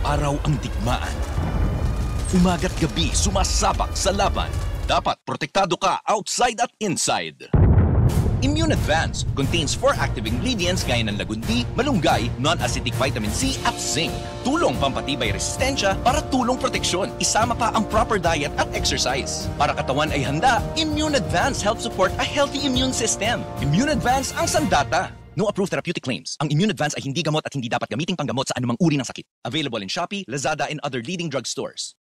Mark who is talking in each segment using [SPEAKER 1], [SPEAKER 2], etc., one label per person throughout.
[SPEAKER 1] Araw-araw ang digmaan. Umaga't gabi sumasabak sa laban. Dapat protektado ka outside at inside. Immune Advance contains 4 active ingredients gaya ng lagundi, malunggay, non-acidic vitamin C at zinc. Tulong pampatibay resistensya para tulong proteksyon. Isama pa ang proper diet at exercise. Para katawan ay handa, Immune Advance helps support a healthy immune system. Immune Advance ang sandata. No approved therapeutic claims. Ang Immune Advance ay hindi gamot at hindi dapat gamiting panggamot sa anumang uri ng sakit. Available in Shopee, Lazada, and other leading drugstores.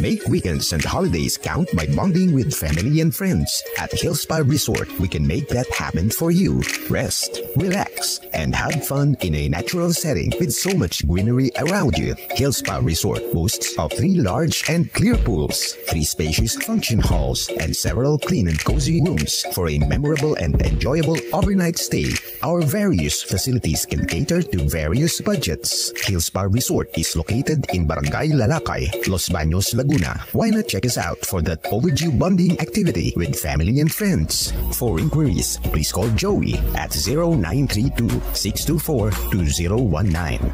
[SPEAKER 2] Make weekends and holidays count by bonding with family and friends. At Hillspa Resort, we can make that happen for you. Rest, relax, and have fun in a natural setting with so much greenery around you. Hillspa Resort boasts of 3 large and clear pools, 3 spacious function halls, and several clean and cozy rooms for a memorable and enjoyable overnight stay. Our various facilities can cater to various budgets. Hillspa Resort is located in Barangay Lalakay, Los Baños, Laguna. Why not check us out for that overdue bonding activity with family and friends? For inquiries, please call Joey at 0932-624-2019.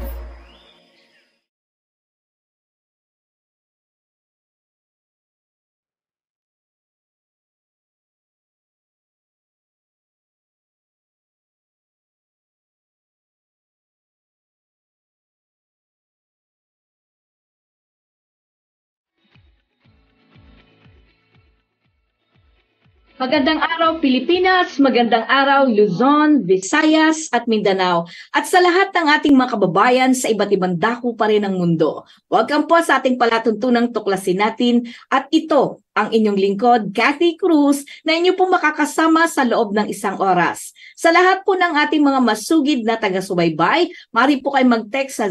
[SPEAKER 3] Magandang araw Pilipinas, magandang araw Luzon, Visayas at Mindanao at sa lahat ng ating mga kababayan sa iba't ibang dako pa rin ng mundo. Welcome po sa ating palatuntunang tuklasin natin at ito ang inyong lingkod, Cathy Cruz, na inyo po makakasama sa loob ng 1 oras. Sa lahat po ng ating mga masugid na taga-subaybay, maaari po kayo mag-text sa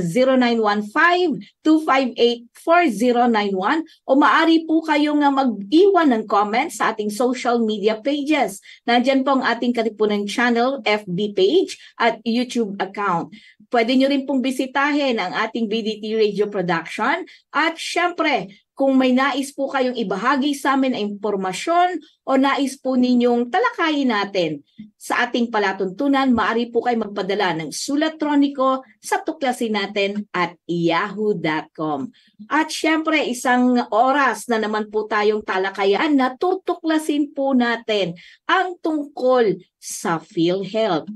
[SPEAKER 3] 0915-258-4091 o maaari po kayong mag-iwan ng comments sa ating social media pages. Nandyan po ang ating Katipunan Channel, FB page at YouTube account. Pwede nyo rin pong bisitahin ang ating BDT Radio Production at syempre, kung may nais po kayong ibahagi sa amin na impormasyon o nais po ninyong talakayin natin sa ating palatuntunan, maaari po kayo magpadala ng sulat-troniko sa tuklasin natin at yahoo.com. At syempre, 1 oras na naman po tayong talakayan na tutuklasin po natin ang tungkol sa PhilHealth.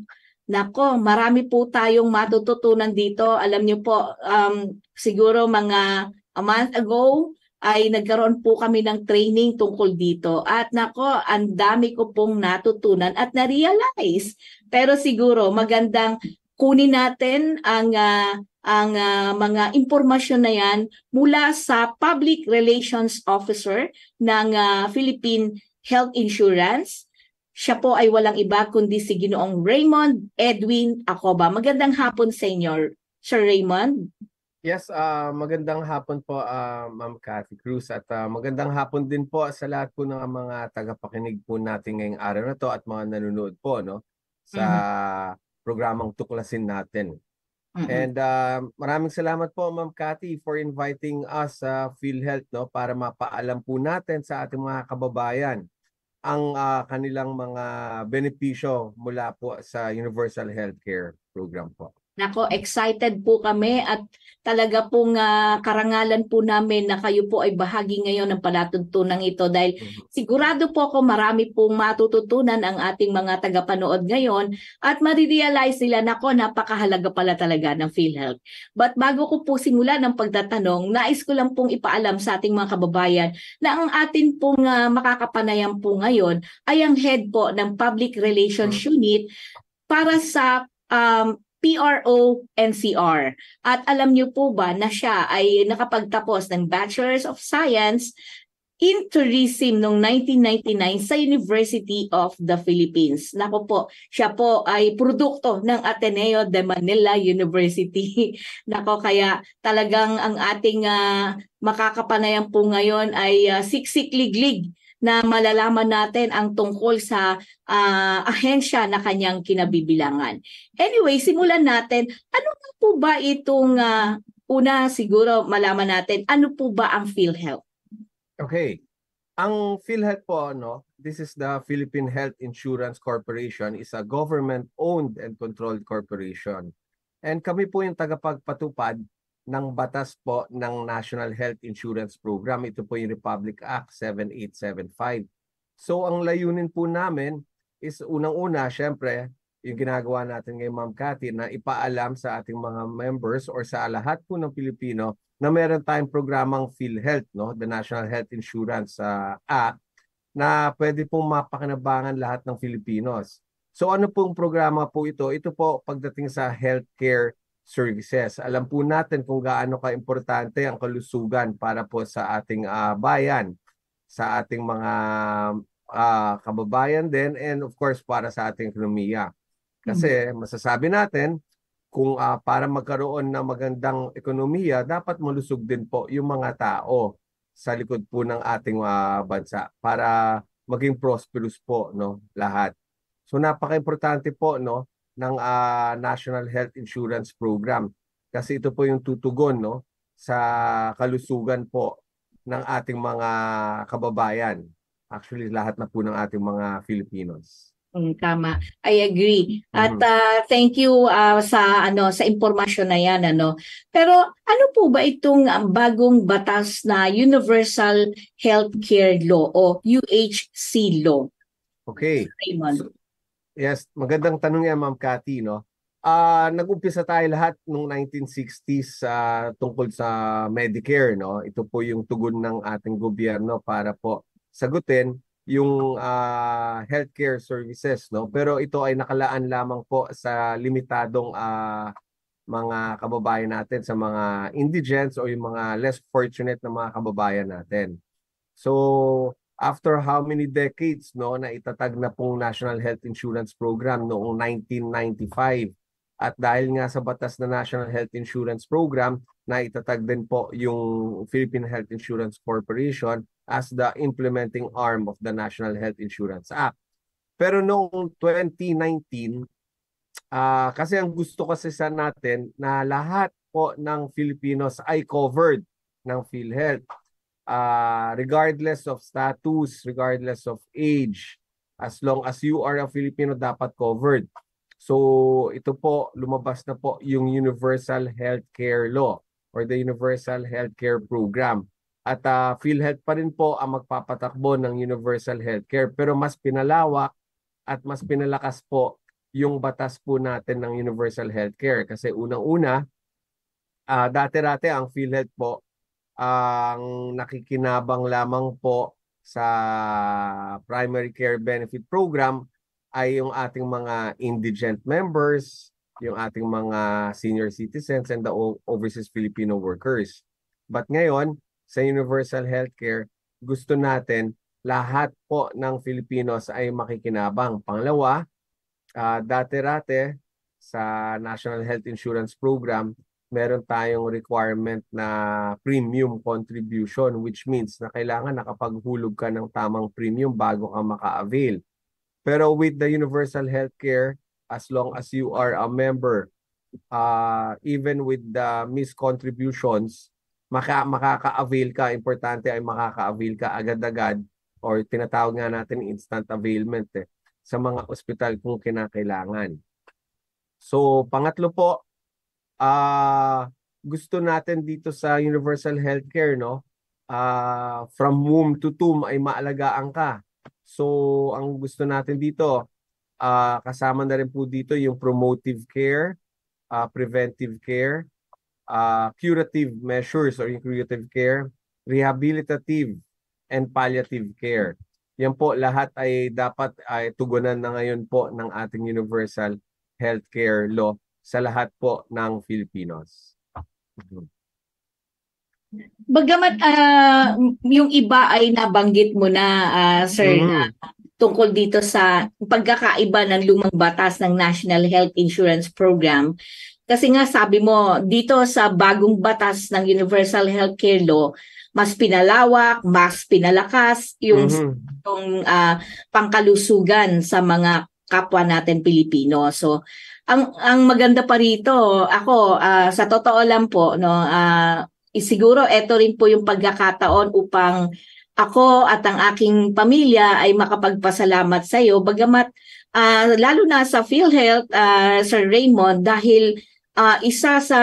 [SPEAKER 3] Nako, marami po tayong matututunan dito. Alam niyo po, siguro mga a month ago, ay nagkaroon po kami ng training tungkol dito. At nako, ang dami ko pong natutunan at na-realize. Pero siguro magandang kunin natin ang mga impormasyon na yan mula sa Public Relations Officer ng Philippine Health Insurance. Siya po ay walang iba kundi si Ginoong Raymond Edwin Acoba. Magandang hapon sa inyo, Sir Raymond.
[SPEAKER 4] Yes, magandang hapon po Ma'am Cathy Cruz at magandang hapon din po sa lahat po ng mga tagapakinig po natin ngayong araw na to at mga nanonood po sa programang tuklasin natin. And maraming salamat po Ma'am Cathy for inviting us sa PhilHealth para mapaalam po natin sa ating mga kababayan ang kanilang mga benepisyo mula po sa Universal Healthcare Program po.
[SPEAKER 3] Nako, excited po kami at talaga pong karangalan po namin na kayo po ay bahagi ngayon ng palatuntunan ito dahil sigurado po ako marami pong matututunan ang ating mga tagapanood ngayon at marirealize nila, nako, napakahalaga pala talaga ng PhilHealth. But bago ko po simulan ng pagtatanong, nais ko lang pong ipaalam sa ating mga kababayan na ang atin pong makakapanayam po ngayon ay ang head po ng Public Relations Unit para sa PRO NCR. At alam niyo po ba na siya ay nakapagtapos ng Bachelor's of Science in Tourism noong 1999 sa University of the Philippines. Nako po, siya po ay produkto ng Ateneo de Manila University. Nako, kaya talagang ang ating makakapanayam po ngayon ay siksik-liglig na malalaman natin ang tungkol sa ahensya na kanyang kinabibilangan. Anyway, simulan natin. Ano po ba itong, una siguro malaman natin, ano po ba ang PhilHealth?
[SPEAKER 4] Okay. Ang PhilHealth po, this is the Philippine Health Insurance Corporation, is a government-owned and controlled corporation. And kami po yung tagapagpatupad ng batas po ng National Health Insurance Program. Ito po yung Republic Act 7875. So ang layunin po namin is unang-una, syempre, yung ginagawa natin ngayon, Ma'am Cathy, na ipaalam sa ating mga members or sa lahat po ng Pilipino na meron tayong programang PhilHealth, no? The National Health Insurance Act, na pwede pong mapakinabangan lahat ng Filipinos. So ano pong programa po ito? Ito po pagdating sa healthcare services. Alam po natin kung gaano ka-importante ang kalusugan para po sa ating bayan, sa ating mga kababayan din, and of course para sa ating ekonomiya. Kasi masasabi natin, kung para magkaroon ng magandang ekonomiya, dapat malusog din po yung mga tao sa likod po ng ating bansa para maging prosperous po, no, lahat. So napaka-importante po, no, ng National Health Insurance Program kasi ito po yung tutugon, no, sa kalusugan po ng ating mga kababayan. Actually, lahat na po ng ating mga Filipinos.
[SPEAKER 3] Tama. I agree. At thank you sa impormasyon na 'yan, ano. Pero ano po ba itong bagong batas na Universal Healthcare Law o UHC Law?
[SPEAKER 4] Okay.
[SPEAKER 3] Raymond.
[SPEAKER 4] So, yes, magandang tanong yan, Ma'am Cathy, no. Nag-umpisa tayo lahat noong 1960s tungkol sa Medicare, no. Ito po yung tugon ng ating gobyerno para po sagutin yung healthcare services, no. Pero ito ay nakalaan lamang po sa limitadong mga kababayan natin, sa mga indigents o yung mga less fortunate na mga kababayan natin. So after how many decades, no, na itatag na pong National Health Insurance Program noong 1995. At dahil nga sa batas na National Health Insurance Program, na itatag din po yung Philippine Health Insurance Corporation as the implementing arm of the National Health Insurance Act. Pero noong 2019, kasi ang gusto kasi sa natin na lahat po ng Filipinos ay covered ng PhilHealth. Regardless of status, regardless of age, as long as you are a Filipino, dapat covered. So ito po, lumabas na po yung Universal Healthcare Law or the Universal Healthcare Program. At PhilHealth pa rin po ang magpapatakbo ng Universal Healthcare, pero mas pinalawak at mas pinalakas po yung batas po natin ng Universal Healthcare. Kasi unang-una, dati-dati ang PhilHealth po ang nakikinabang lamang po sa primary care benefit program ay yung ating mga indigent members, yung ating mga senior citizens, and the overseas Filipino workers. But ngayon, sa Universal Healthcare, gusto natin lahat po ng Filipinos ay makikinabang. Pangalawa, dati-dati sa National Health Insurance Program, meron tayong requirement na premium contribution, which means na kailangan nakapaghulog ka ng tamang premium bago ka maka-avail. Pero with the Universal Healthcare, as long as you are a member, even with the missed contributions, makaka-avail ka. Importante ay makaka-avail ka agad-agad, or tinatawag nga natin instant availment sa mga ospital kung kinakailangan. So pangatlo po, gusto natin dito sa Universal Healthcare, no, from womb to tomb ay maalagaan ka. So ang gusto natin dito, kasama na rin po dito yung promotive care, preventive care, curative measures or curative care, rehabilitative, and palliative care. Yan po lahat ay dapat ay tugunan na ngayon po ng ating Universal Healthcare Law sa lahat po ng Filipinos.
[SPEAKER 3] Bagamat yung iba ay nabanggit mo na, Sir, tungkol dito sa pagkakaiba ng lumang batas ng National Health Insurance Program. Kasi nga sabi mo, dito sa bagong batas ng Universal Healthcare Law, mas pinalawak, mas pinalakas yung pangkalusugan sa mga kapwa natin Pilipino. So, ang maganda pa rito, ako, sa totoo lang po, no, siguro ito rin po yung pagkakataon upang ako at ang aking pamilya ay makapagpasalamat sa iyo. Bagamat lalo na sa PhilHealth, Sir Raymond, dahil isa sa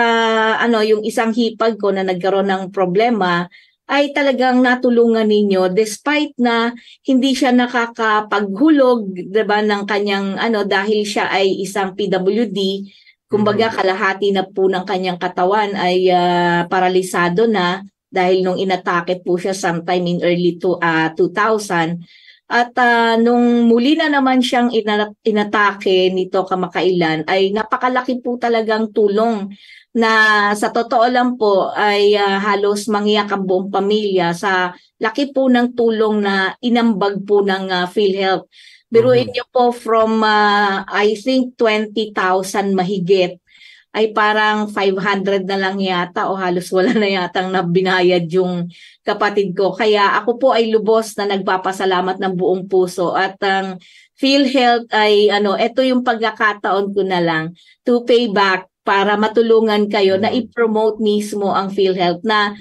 [SPEAKER 3] yung isang hipag ko na nagkaroon ng problema ay talagang natulungan ninyo despite na hindi siya nakakapaghulog, 'di ba, ng kanyang dahil siya ay isang PWD. Kumbaga kalahati na po ng kanyang katawan ay paralisado na dahil nung inatake po siya sometime in early 2000. At nung muli na naman siyang inatake nito kamakailan ay napakalaki po talagang tulong na sa totoo lang po ay halos mangiyak ang buong pamilya sa laki po ng tulong na inambag po ng PhilHealth. Biruin niyo po from I think 20,000 mahigit ay parang 500 na lang yata o halos wala na yatang nabinayad yung kapatid ko. Kaya ako po ay lubos na nagpapasalamat ng buong puso at ang PhilHealth ay ito yung pagkakataon ko na lang to pay back para matulungan kayo na i-promote mismo ang PhilHealth na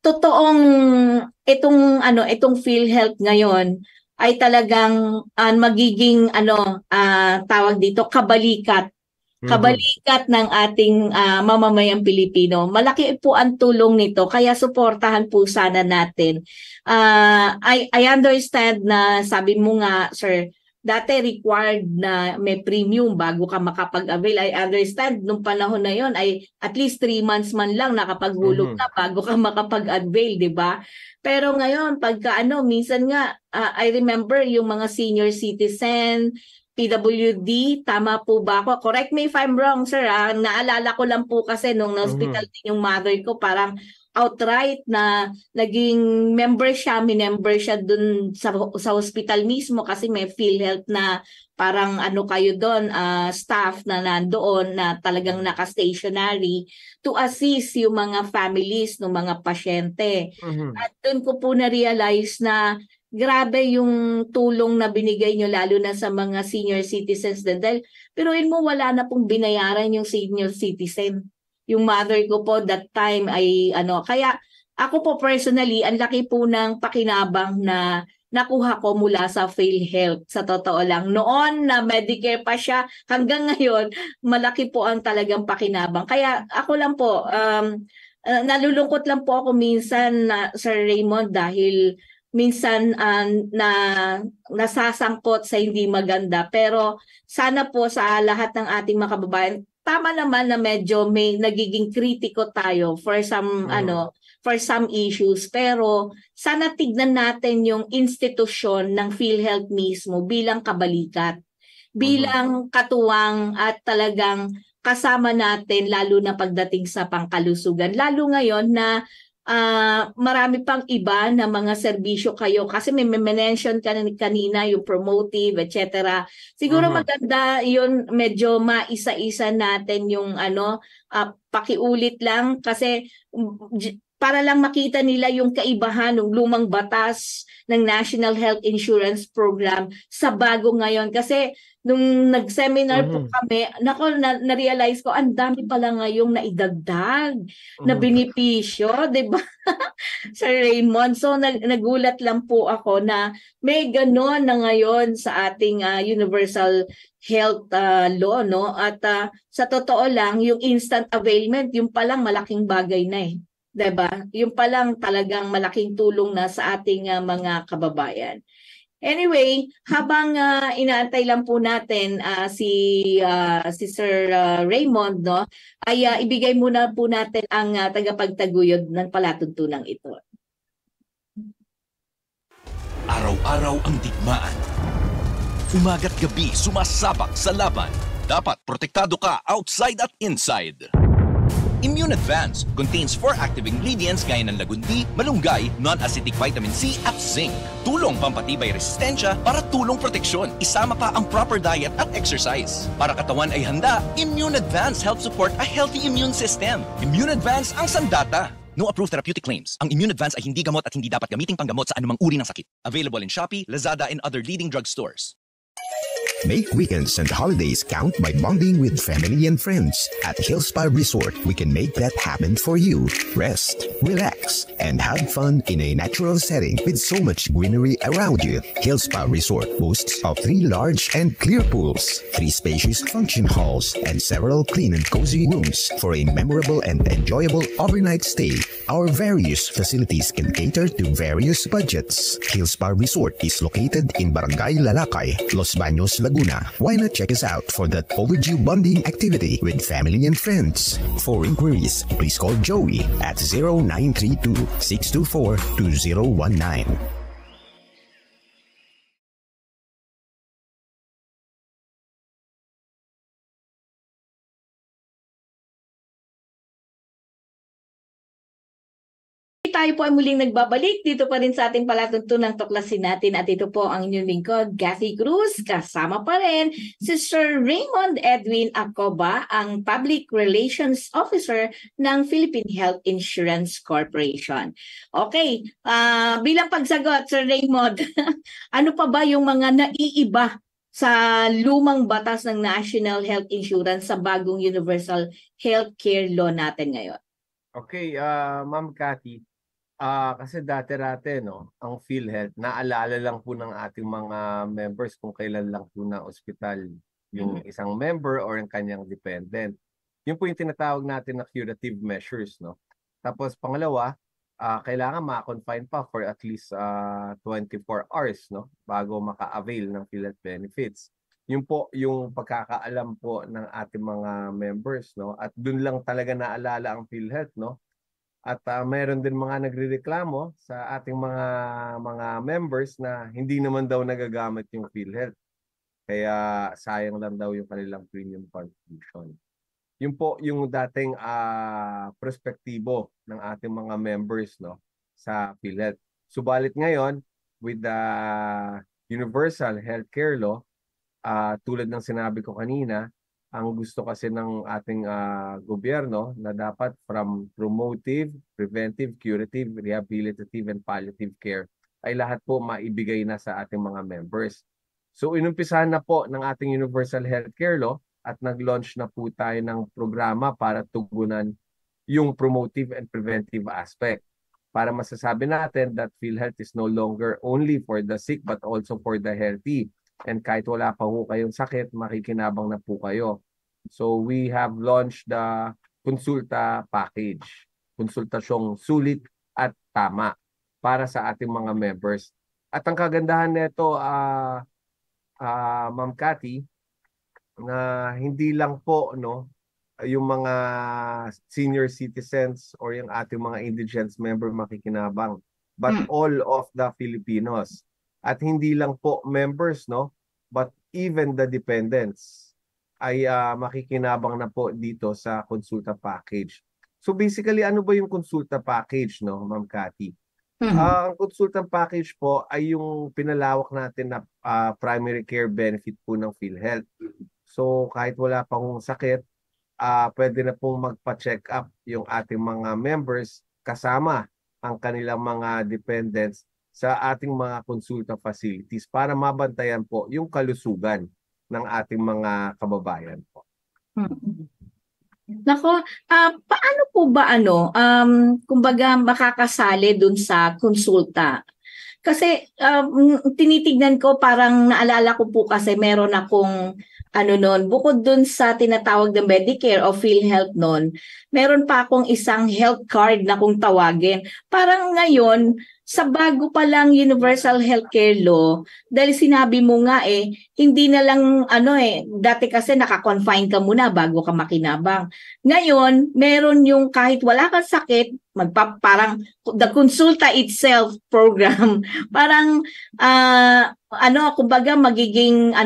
[SPEAKER 3] totoong itong PhilHealth ngayon ay talagang magiging tawag dito kabalikat ng ating mamamayang Pilipino. Malaki po ang tulong nito kaya suportahan po sana natin. I understand na sabi mo nga, sir, dati required na may premium bago ka makapag-avail. I understand nung panahon na yon ay at least 3 months man lang nakapaghulog ka bago ka makapag-avail, di ba? Pero ngayon, pagka minsan nga, I remember yung mga senior citizen, PWD, tama po ba ako? Correct me if I'm wrong, sir. Naalala ko lang po kasi nung na-hospital din yung mother ko, parang outright na naging member siya dun sa hospital mismo kasi may PhilHealth na parang kayo doon, staff na nandoon na talagang naka-stationary to assist yung mga families ng mga pasyente. At doon ko po na-realize na grabe yung tulong na binigay nyo lalo na sa mga senior citizens din. Dahil piruin mo wala na pong binayaran yung senior citizen. Yung mother ko po that time ay kaya ako po personally ang laki po ng pakinabang na nakuha ko mula sa PhilHealth. Sa totoo lang, noon na Medicare pa siya, hanggang ngayon malaki po ang talagang pakinabang. Kaya ako lang po nalulungkot lang po ako minsan na Sir Raymond dahil minsan na nasasangkot sa hindi maganda, pero sana po sa lahat ng ating mga kababayan, tama naman na medyo may nagiging kritiko tayo for some issues, pero sana tignan natin yung institusyon ng PhilHealth mismo bilang kabalikat, bilang katuwang at talagang kasama natin lalo na pagdating sa pangkalusugan, lalo ngayon na marami pang iba na mga serbisyo kayo kasi may mention kanina yung promotive, etc. Siguro maganda yun, medyo maisa-isa natin yung pakiulit lang kasi para lang makita nila yung kaibahan ng lumang batas ng National Health Insurance Program sa bago ngayon. Kasi nung nag-seminar po kami, na-realize ko, ang dami pala ngayong naidagdag na benepisyo, di ba? Sir Raymond. So nagulat lang po ako na may gano'n na ngayon sa ating universal health law, no? At sa totoo lang, yung instant availment, yung palang malaking bagay na eh. Diba? Yung palang talagang malaking tulong na sa ating mga kababayan. Anyway, habang inaantay lang po natin si Sir Raymond, no, ay ibigay muna po natin ang tagapagtaguyod ng palatuntunang ito.
[SPEAKER 1] Araw-araw ang digmaan. Umaga't gabi sumasabak sa laban. Dapat protektado ka outside at inside. Immune Advance contains 4 active ingredients gaya ng lagundi, malunggay, non-acidic vitamin C at zinc. Tulong pampatibay resistensya para tulong proteksyon. Isama pa ang proper diet at exercise. Para katawan ay handa, Immune Advance helps support a healthy immune system. Immune Advance ang sandata. No approved therapeutic claims. Ang Immune Advance ay hindi gamot at hindi dapat gamiting panggamot sa anumang uri ng sakit. Available in Shopee, Lazada, and other leading drugstores.
[SPEAKER 2] Make weekends and holidays count by bonding with family and friends. At Hill Spa Resort, we can make that happen for you. Rest, relax, and have fun in a natural setting with so much greenery around you. Hill Spa Resort boasts of 3 large and clear pools, 3 spacious function halls, and several clean and cozy rooms for a memorable and enjoyable overnight stay. Our various facilities can cater to various budgets. Hill Spa Resort is located in Barangay Lalakay, Los Baños, Laguna. Why not check us out for that overdue bonding activity with family and friends? For inquiries, please call Joey at 0932-624-2019.
[SPEAKER 3] Tayo po ay muling nagbabalik dito pa rin sa ating palatuntunang tuklasin natin at ito po ang inyong lingkod, Kathy Cruz. Kasama pa rin si Sir Raymond Edwin Acoba, ang Public Relations Officer ng Philippine Health Insurance Corporation. Okay, bilang pagsagot, Sir Raymond, ano pa ba yung mga naiiba sa lumang batas ng National Health Insurance sa bagong Universal Healthcare Law natin ngayon?
[SPEAKER 4] Okay, Ma'am Cathy. Kasi dati-rate, no, ang PhilHealth, naalala lang po ng ating mga members kung kailan lang po na ospital yung isang member or yung kanyang dependent. Yun po yung tinatawag natin na curative measures, no. Tapos pangalawa, kailangan ma-confine pa for at least 24 hours, no, bago maka-avail ng PhilHealth benefits. Yun po yung pagkakaalam po ng ating mga members, no, at dun lang talaga naalala ang PhilHealth, no. At mayroon din mga nagrereklamo sa ating mga members na hindi naman daw nagagamit yung PhilHealth. Kaya sayang lang daw yung kanilang premium contribution. Yun po yung dating perspektibo ng ating mga members, no, sa PhilHealth. Subalit ngayon, with the Universal Healthcare Law, tulad ng sinabi ko kanina, ang gusto kasi ng ating gobyerno na dapat from promotive, preventive, curative, rehabilitative, and palliative care ay lahat po maibigay na sa ating mga members. So inumpisahan na po ng ating Universal Healthcare Law at nag-launch na po tayo ng programa para tugunan yung promotive and preventive aspect. Para masasabi natin that PhilHealth is no longer only for the sick but also for the healthy. And kahit wala pa po kayong sakit, makikinabang na po kayo. So we have launched the Konsulta Package. Konsultasyong sulit at tama para sa ating mga members. At ang kagandahan nito, Ma'am Cathy, na hindi lang po, no, yung mga senior citizens or yung ating mga indigent member makikinabang, but all of the Filipinos. At hindi lang po members, no, but even the dependents ay makikinabang na po dito sa Konsulta Package. So basically, ano ba yung Konsulta Package, no, Ma'am Cathy? Ang Konsulta Package po ay yung pinalawak natin na primary care benefit po ng PhilHealth. So kahit wala pang sakit, pwede na pong magpa-check up yung ating mga members kasama ang kanilang mga dependents sa ating mga konsulta facilities para mabantayan po yung kalusugan ng ating mga kababayan po.
[SPEAKER 3] Nako, paano po ba kumbaga makakasali dun sa konsulta? Kasi tinitignan ko, parang naalala ko po kasi meron akong bukod dun sa tinatawag na Medicare o PhilHealth noon, meron pa akong isang health card na kung tawagin. Parang ngayon, sa bago pa lang Universal Healthcare Law, dahil sinabi mo nga hindi na lang dati kasi naka-confine ka muna bago ka makinabang. Ngayon, meron yung kahit wala kang sakit, parang the Konsulta itself program, parang kumbaga magiging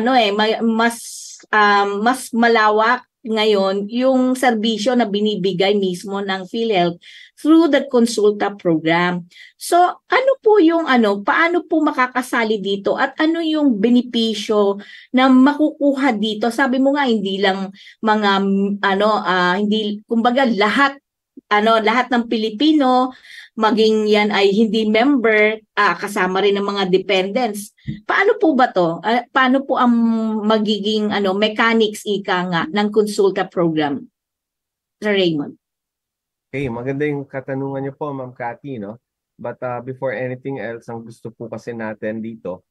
[SPEAKER 3] mas malawak ngayon yung serbisyo na binibigay mismo ng PhilHealth through the Konsulta program. So, ano po yung paano po makakasali dito at ano yung benepisyo na makukuha dito? Sabi mo nga hindi lang mga hindi kumbaga lahat lahat ng Pilipino, maging yan ay hindi member, kasama rin ng mga dependents. Paano po ba to? Paano po ang magiging mechanics ika nga ng konsulta program? Sir Raymond.
[SPEAKER 4] Okay, maganda yung katanungan niyo po, Ma'am Cathy, no? But before anything else, ang gusto po kasi natin dito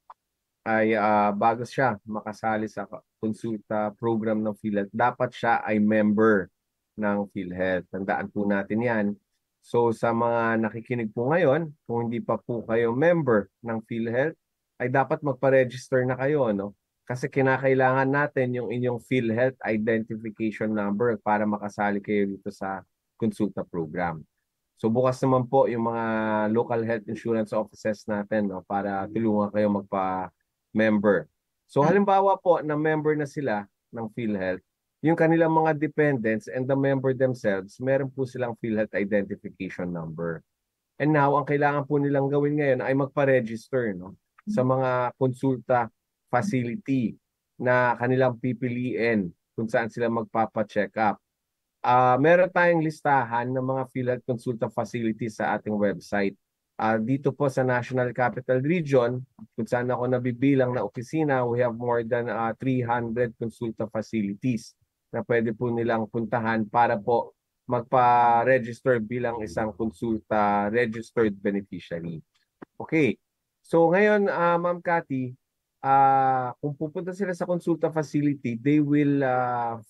[SPEAKER 4] ay bago siya makasali sa konsulta program ng PhilHealth, dapat siya ay member ng PhilHealth. Tandaan po natin yan. So sa mga nakikinig po ngayon, kung hindi pa po kayo member ng PhilHealth, ay dapat magpa-register na kayo, no? Kasi kinakailangan natin yung inyong PhilHealth identification number para makasali kayo dito sa konsulta program. So bukas naman po yung mga local health insurance offices natin, no, para tulungan kayo magpa-member. So halimbawa po na member na sila ng PhilHealth, yung kanilang mga dependents and the member themselves, meron po silang PhilHealth identification number. And now, ang kailangan po nilang gawin ngayon ay magpa-register, no, sa mga konsulta facility na kanilang pipiliin kung saan sila magpapa-check up. Meron tayong listahan ng mga PhilHealth Consulta facilities sa ating website. Dito po sa National Capital Region, kung saan ako nabibilang na opisina, we have more than 300 consulta facilities na pwede po nilang puntahan para po magpa-register bilang isang konsulta registered beneficiary. Okay. So ngayon, Ma'am Cathy, kung pupunta sila sa konsulta facility, they will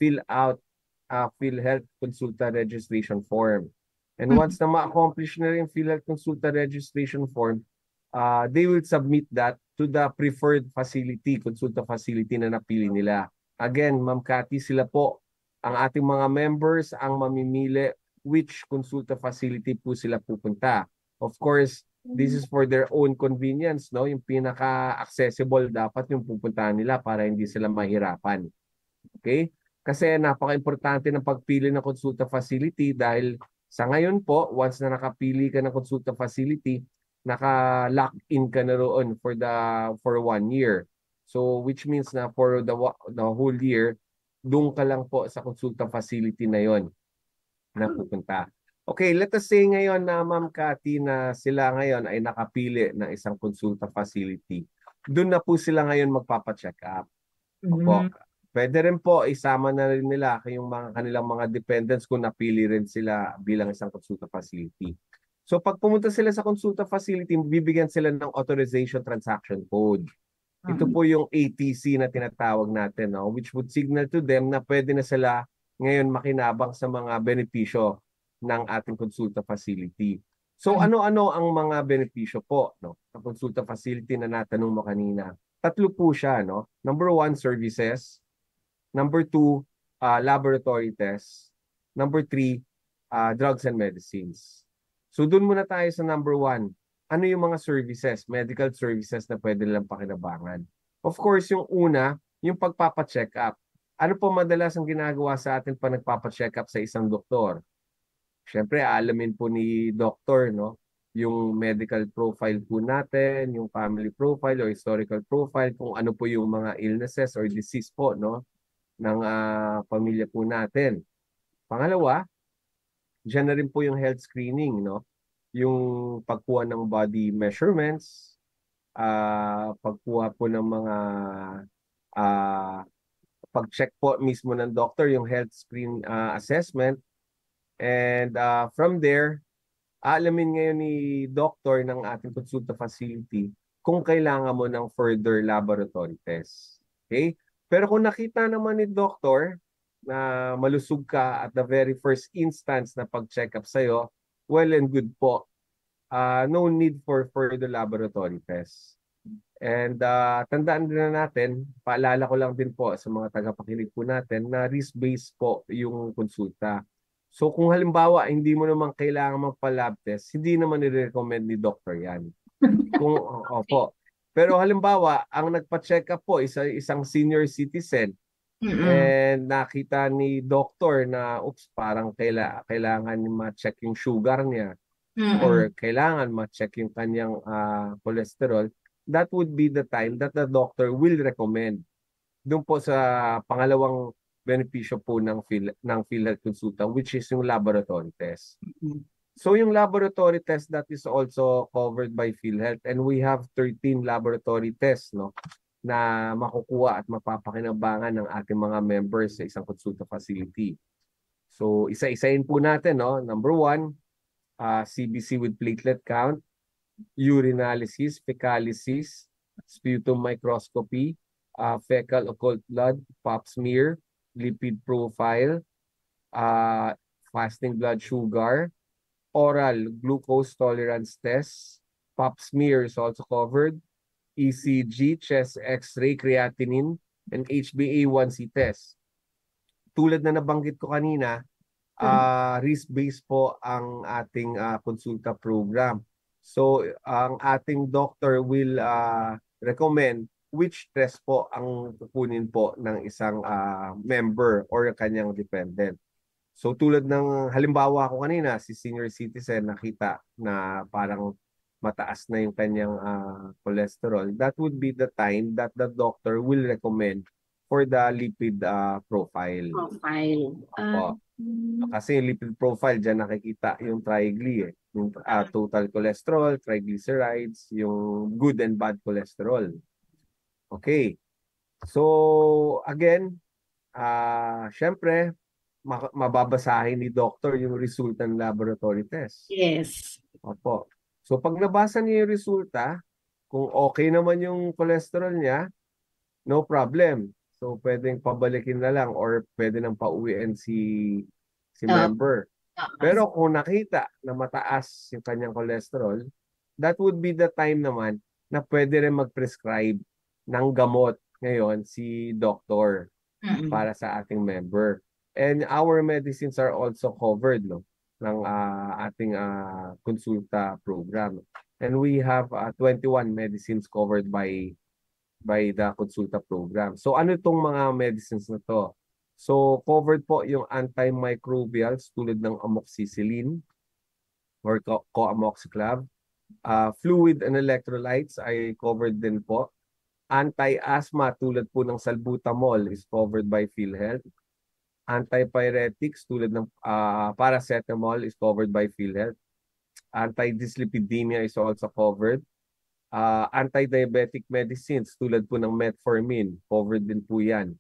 [SPEAKER 4] fill out PhilHealth Consulta Registration Form. And once na ma-accomplish na rin PhilHealth Consulta Registration Form, they will submit that to the preferred facility, consulta facility na napili nila. Again, Ma'am Cathy, sila po ang ating mga members ang mamimili which consulta facility po sila pupunta. Of course, this is for their own convenience, no? Yung pinaka-accessible dapat yung pupuntahan nila para hindi sila mahirapan. Okay? Kasi napaka-importante ng pagpili ng consulta facility dahil sa ngayon po, once na nakapili ka ng consulta facility, naka-lock in ka na roon for 1 year. So which means na for the whole year, doon ka lang po sa consulta facility na yon na pupunta. Okay, let us say ngayon na Ma'am Cathy na sila ngayon ay nakapili ng isang consulta facility. Doon na po sila ngayon magpapa-check up. Opo. Pwede rin po isama na rin nila kayong kanilang mga dependents kung napili rin sila bilang isang consulta facility. So pag pumunta sila sa consulta facility, bibigyan sila ng authorization transaction code. Ito po yung ATC na tinatawag natin, no? Which would signal to them na pwede na sila ngayon makinabang sa mga benepisyo ng ating consulta facility. So ano-ano ang mga benepisyo po, no, ng consulta facility na natanong mo kanina? 3 po siya, no? Number 1, services. Number 2, laboratory tests. Number 3, drugs and medicines. So doon muna tayo sa number 1. Ano yung mga services, medical services na pwede nilang pakinabangan? Of course, yung una, yung pagpapa-check up. Ano po madalas ang ginagawa sa atin pa nagpapa-check up sa isang doktor? Siyempre, alamin po ni doktor, no, yung medical profile po natin, yung family profile or historical profile, kung ano po yung mga illnesses or disease po, no, ng pamilya po natin. Pangalawa, dyan na rin po yung health screening, no? Yung pagkuha ng body measurements, pagkuha po ng mga pag-check po mismo ng doctor, yung health screen assessment. And from there, alamin ngayon ni doctor ng ating consulta facility kung kailangan mo ng further laboratory tests. Okay? Pero kung nakita naman ni doctor na malusog ka at the very first instance na pag-check up sa'yo, well and good po. No need for further laboratory tests. And tandaan din na natin, paalala ko lang din po sa mga tagapakinig po natin na risk-based po yung konsulta. So kung halimbawa hindi mo naman kailangan magpa-lab test, hindi naman i-recommend ni doctor yan. Opo. Pero halimbawa, ang nagpa-check up po isang senior citizen and nakita ni doctor na parang kailangan ma-check yung sugar niya or kailangan ma-check yung kanyang cholesterol, that would be the time that the doctor will recommend. Doon po sa pangalawang benepisyo po ng PhilHealth Consulta, which is yung laboratory test.
[SPEAKER 3] Mhm.
[SPEAKER 4] So yung laboratory test, that is also covered by PhilHealth, and we have 13 laboratory tests, no, na makukuha at mapapakinabangan ng ating mga members sa isang consulta facility. So isa-isahin po natin, no. Number 1, CBC with platelet count, urinalysis, fecalysis, sputum microscopy, fecal occult blood, pap smear, lipid profile, fasting blood sugar, oral glucose tolerance test, pap smear is also covered, ECG, chest x-ray, creatinine, and HbA1c test. Tulad na nabanggit ko kanina, risk-based po ang ating konsulta program. So, ang ating doctor will recommend which test po ang kukunin po ng isang member or kanyang dependent. So, tulad ng halimbawa ko kanina, si senior citizen nakita na parang mataas na yung kanyang cholesterol, that would be the time that the doctor will recommend for the lipid profile. Opo. Kasi yung lipid profile, dyan nakikita yung trigly, yung total cholesterol, triglycerides, yung good and bad cholesterol. Okay. So, again, syempre, mababasahin ni doctor yung resulta ng laboratory test.
[SPEAKER 3] Yes.
[SPEAKER 4] Opo. So, pag nabasa niya yung resulta, kung okay naman yung cholesterol niya, no problem. So, pwedeng pabalikin na lang or pwede nang pauwiin si member. Pero kung nakita na mataas yung kanyang cholesterol, that would be the time naman na pwede rin mag-prescribe ng gamot ngayon si doctor para sa ating member. And our medicines are also covered, no, ng ating konsulta program. And we have 21 medicines covered by the konsulta program. So ano itong mga medicines na to? So covered po yung antimicrobials tulad ng amoxicillin or co-amoxiclav. Fluid and electrolytes ay covered din po. Anti-asthma tulad po ng salbutamol is covered by PhilHealth. Antipyretics tulad ng paracetamol is covered by PhilHealth. Anti-dyslipidemia is also covered. Anti-diabetic medicines tulad po ng metformin, covered din po yan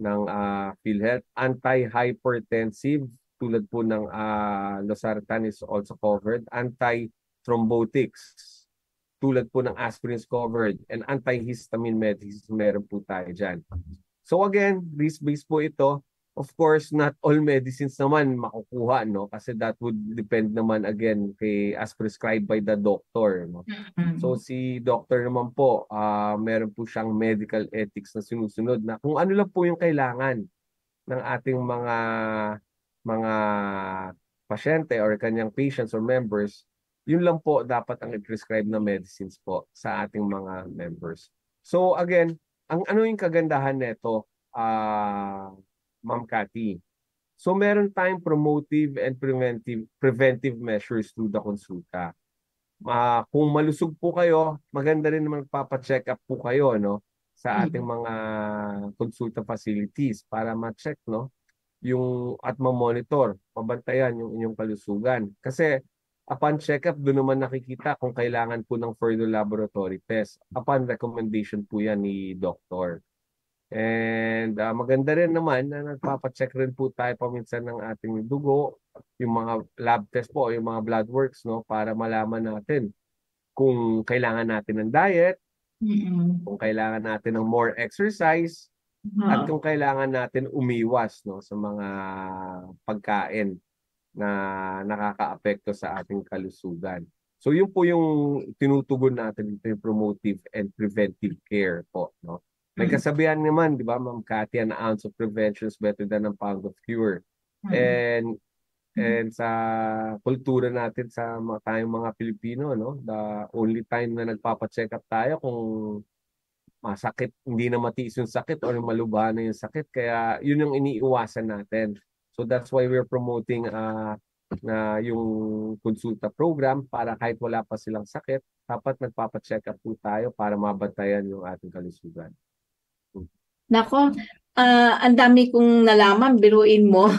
[SPEAKER 4] ng PhilHealth. Anti-hypertensive tulad po ng losartan is also covered. Anti-thrombotics tulad po ng aspirin is covered. And antihistamine medicines meron po tayo dyan. So again, risk-based po ito. Of course, not all medicines naman makukuha, no? Kasi that would depend naman again as prescribed by the doctor, no? So si doctor naman po, meron po siyang medical ethics na sinusunod na kung ano lang po yung kailangan ng ating mga pasyente or kanyang patients or members, yun lang po dapat ang i-prescribe na medicines po sa ating mga members. So again, ano yung kagandahan nito? Ma'am Cathy. So meron tayong promotive and preventive measures through the konsulta. Kung malusog po kayo, maganda rin naman magpapa-check up po kayo, no, sa ating mga konsulta facilities para ma-check, no, yung at ma-monitor, mabantayan yung inyong kalusugan. Kasi upon check-up, doon naman nakikita kung kailangan po ng further laboratory test. Upon recommendation po yan ni doctor. And maganda rin naman na nagpapacheck rin po tayo paminsan ng ating dugo, yung mga lab test po, yung mga blood works, no, para malaman natin kung kailangan natin ng diet, kung kailangan natin ng more exercise, at kung kailangan natin umiwas, no, sa mga pagkain na nakakaapekto sa ating kalusugan. So yun po yung tinutugon natin dito, yung promotive and preventive care po, no. May kasabihan naman, di ba, Ma'am Cathy, an ounce of prevention is better than a pound of cure. And sa kultura natin sa tayong mga Pilipino, no, the only time na nagpapa-check up tayo kung masakit, hindi na matiis yung sakit or malubha na yung sakit. Kaya yun yung iniiwasan natin. So that's why we're promoting na yung konsulta program para kahit wala pa silang sakit, dapat nagpapa-check up po tayo para mabantayan yung ating kalusugan.
[SPEAKER 3] Nako, Ang dami kong nalaman, biruin mo.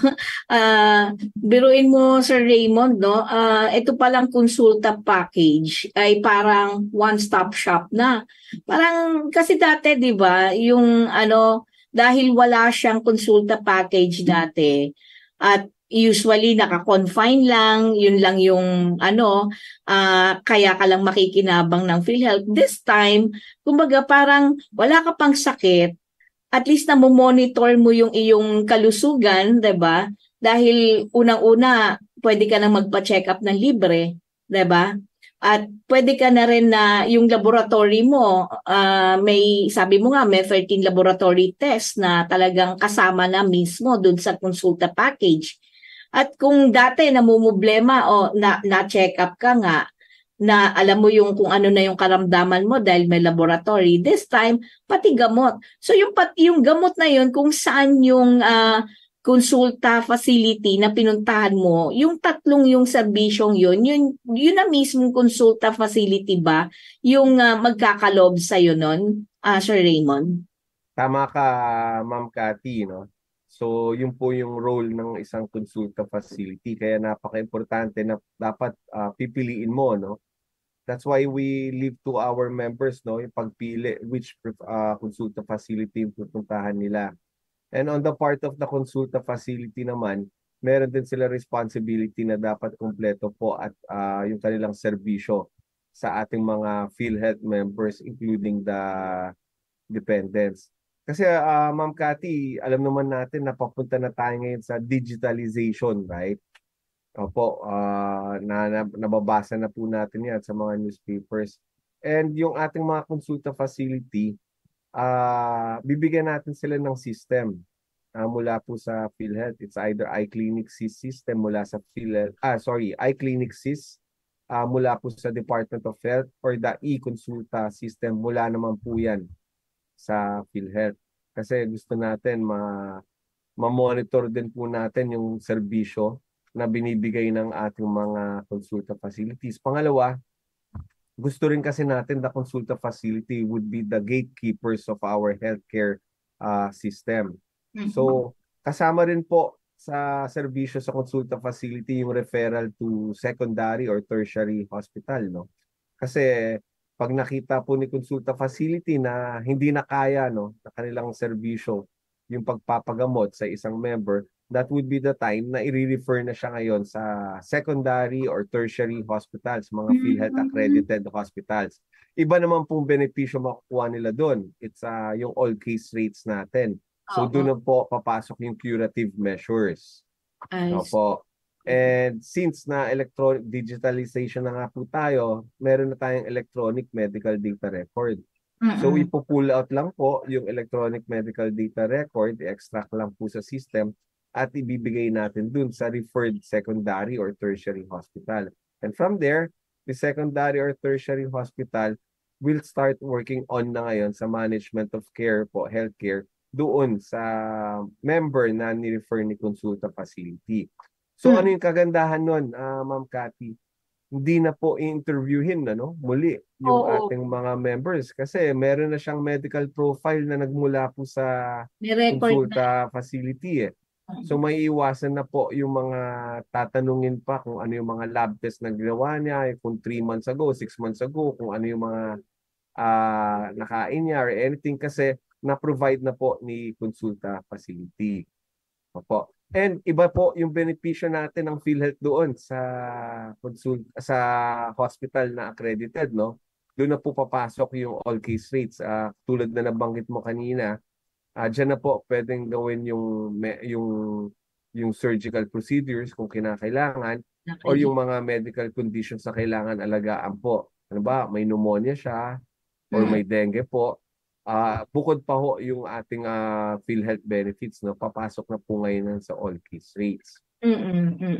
[SPEAKER 3] Biruin mo, Sir Raymond, no? Ito palang konsulta package ay parang one-stop shop na. Parang kasi dati, 'di ba, yung ano, dahil wala siyang konsulta package dati at usually naka-confine lang, yun lang yung ano, kaya ka lang makikinabang ng PhilHealth. This time, kumbaga parang wala ka pang sakit, at least na monitor mo yung iyong kalusugan, 'di ba? Dahil unang-una, pwede ka nang magpa-check up ng libre, 'di ba? At pwede ka na rin na yung laboratory mo, may sabi mo nga may 13 laboratory test na talagang kasama na mismo dun sa konsulta package. At kung dati namumblema o na-check up ka nga, na alam mo yung kung ano na yung karamdaman mo dahil may laboratory. This time, pati gamot. So yung gamot na yun, kung saan yung konsulta facility na pinuntahan mo, yung tatlong yung serbisyong yun na mismong konsulta facility ba yung magkakalob sa'yo nun, Sir Raymond?
[SPEAKER 4] Tama ka, Ma'am Cathy, no? So, yun po yung role ng isang konsulta facility. Kaya napaka-importante na dapat pipiliin mo, no? That's why we leave to our members, no, yung pagpili which consulta facility yung pupuntahan nila. And on the part of the consulta facility naman, meron din sila responsibility na dapat kumpleto po at yung kanilang serbisyo sa ating mga PhilHealth members, including the dependents. Kasi Ma'am Cathy, alam naman natin na papunta na tayo ngayon sa digitalization, right? Opo, nababasa na po natin yan sa mga newspapers. And yung ating mga consulta facility, bibigyan natin sila ng system mula po sa PhilHealth. It's either iClinic SIS system mula sa PhilHealth, iClinic SIS mula po sa Department of Health, or the e-consulta system mula naman po yan sa PhilHealth. Kasi gusto natin ma-monitor din po natin yung serbisyo na binibigay ng ating mga consulta facilities. Pangalawa, gusto rin kasi natin the consulta facility would be the gatekeepers of our healthcare system. So, kasama rin po sa serbisyo sa consulta facility yung referral to secondary or tertiary hospital, no? Kasi pag nakita po ni consulta facility na hindi na kaya, no, na kanilang serbisyo yung pagpapagamot sa isang member, that would be the time na i-refer na siya ngayon sa secondary or tertiary hospitals, mga PhilHealth accredited hospitals. Iba naman pong benepisyo makukuha nila doon. It's yung all case rates natin. So doon na po papasok yung curative measures. Opo. And since na electronic digitalization na nga po tayo, meron na tayong electronic medical data record. So ipo-pull out lang po yung electronic medical data record, i-extract lang po sa system at ibibigay natin dun sa referred secondary or tertiary hospital. And from there, the secondary or tertiary hospital will start working on na ngayon sa management of care po, healthcare, doon sa member na ni-refer ni consulta facility. So ano yung kagandahan nun, Ma'am Cathy? Hindi na po i-interviewin muli yung ating mga members kasi meron na siyang medical profile na nagmula po sa consulta facility eh. So may iwasan na po yung mga tatanungin pa kung ano yung mga lab test na ginawa niya, kung 3 months ago, 6 months ago, kung ano yung mga nakain niya or anything kasi na-provide na po ni consulta facility. Opo. And iba po yung benepisyo natin ng PhilHealth doon sa hospital na accredited, no? Doon na po papasok yung all case rates. Tulad na nabanggit mo kanina, diyan na po pwedeng gawin yung surgical procedures kung kinakailangan or yung mga medical conditions na kailangan alagaan po. Ano ba, may pneumonia siya or may dengue po. Bukod pa ho yung ating PhilHealth benefits, no, papasok na po ngayon sa all case rates.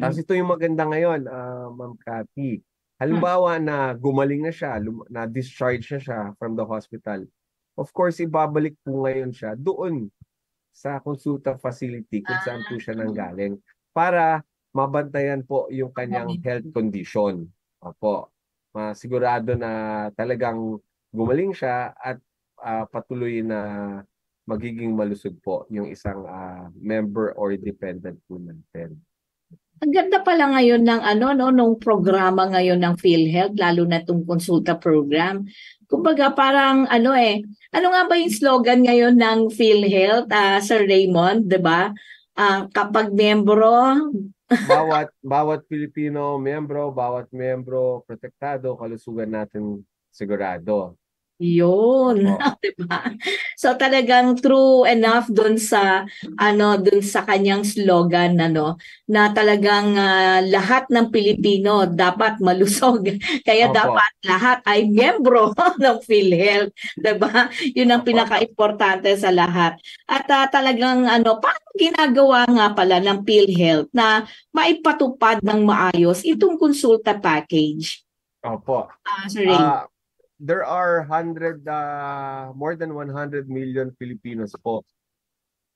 [SPEAKER 4] Tapos ito yung maganda ngayon, Ma'am Cathy. Halimbawa na gumaling na siya, na discharge na siya from the hospital. Of course, ibabalik po ngayon siya doon sa consulta facility kung saan po siya nanggaling para mabantayan po yung kanyang health condition. Opo. Masigurado na talagang gumaling siya at patuloy na magiging malusog po yung isang member or dependent po natin.
[SPEAKER 3] Ang ganda pala ngayon ng nung programa ngayon ng PhilHealth, lalo na itong konsulta program. Kumbaga parang ano nga ba yung slogan ngayon ng PhilHealth, Sir Raymond, 'di ba? Kapag miyembro,
[SPEAKER 4] bawat Pilipino bawat miyembro protektado, kalusugan natin sigurado.
[SPEAKER 3] yun, diba? So talagang true enough dun sa kanyang slogan na talagang lahat ng Pilipino dapat malusog. Kaya
[SPEAKER 4] Opo.
[SPEAKER 3] dapat lahat ay miyembro ng PhilHealth, 'di ba? Yun ang pinaka-importante sa lahat. At talagang paano ginagawa nga pala ng PhilHealth na maipatupad ng maayos itong konsulta package?
[SPEAKER 4] Opo.
[SPEAKER 3] Sir Ray.
[SPEAKER 4] There are more than 100 million Filipinos po.